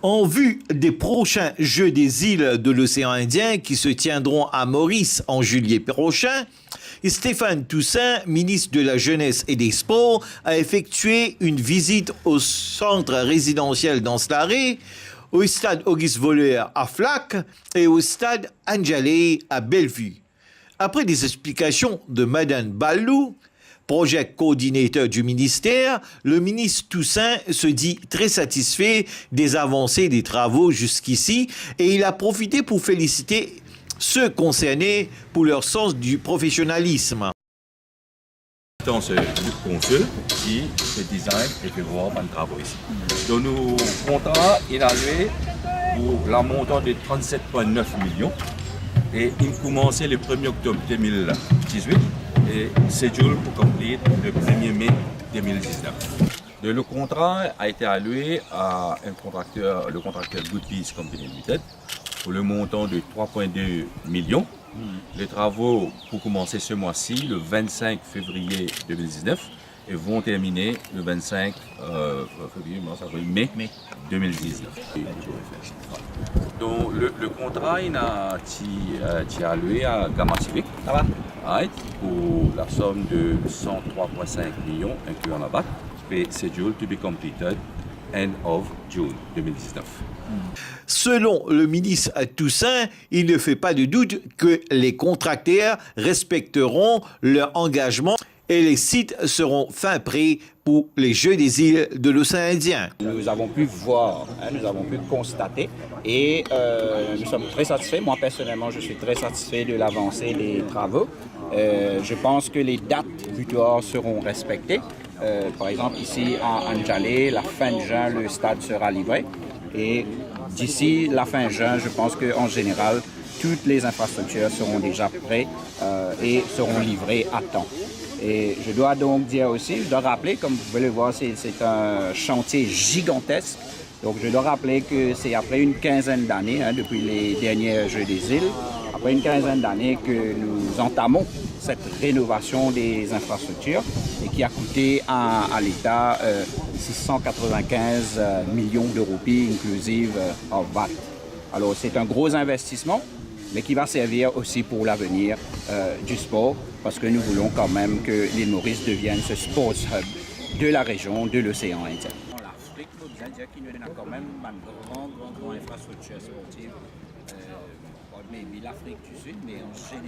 En vue des prochains Jeux des îles de l'océan Indien qui se tiendront à Maurice en juillet prochain, Stéphane Toussaint, ministre de la Jeunesse et des Sports, a effectué une visite au centre résidentiel d'Anse-Larrey, au stade Auguste Vollert à Flac et au stade Anjalay à Bellevue. Après des explications de Madame Ballou, Project Coordinator du ministère, le ministre Toussaint se dit très satisfait des avancées des travaux jusqu'ici et il a profité pour féliciter ceux concernés pour leur sens du professionnalisme. C'est Luc Consul qui fait design et fait voir les travaux ici. Donc nous contrat évalué pour la montant de 37,9 millions et il commençait le 1er octobre 2018 et schedule pour compléter le 1er mai 2019. Le contrat a été alloué à le contracteur Good Peace Company Limited pour le montant de 3,2 millions. Les travaux pour commencer ce mois-ci, le 25 février 2019, et vont terminer le 25 mai 2019. Donc le contrat il a été alloué à Gamma Civic pour la somme de 103,5 millions incluant la BAT, et schedule to be completed end of June 2019. Selon le ministre Toussaint, il ne fait pas de doute que les contracteurs respecteront leur engagement et les sites seront fin prêts pour les Jeux des îles de l'océan Indien. Nous avons pu voir, nous avons pu constater et nous sommes très satisfaits. Moi personnellement, je suis très satisfait de l'avancée des travaux. Je pense que les dates butoirs seront respectées. Par exemple, ici en Anjalay, la fin de juin, le stade sera livré. Et d'ici la fin juin, je pense qu'en général, toutes les infrastructures seront déjà prêtes et seront livrées à temps. Et je dois donc dire aussi, je dois rappeler, comme vous pouvez le voir, c'est un chantier gigantesque. Donc je dois rappeler que c'est après une quinzaine d'années, depuis les derniers Jeux des îles, après une quinzaine d'années que nous entamons cette rénovation des infrastructures et qui a coûté à l'État 695 millions de roupies inclusive en VAT. Alors c'est un gros investissement, mais qui va servir aussi pour l'avenir du sport, parce que nous voulons quand même que l'île Maurice devienne ce sports hub de la région de l'océan Indien. L'Afrique, nous dire qu'il y a quand même une grande infrastructure sportive, mais l'Afrique du Sud, mais en général.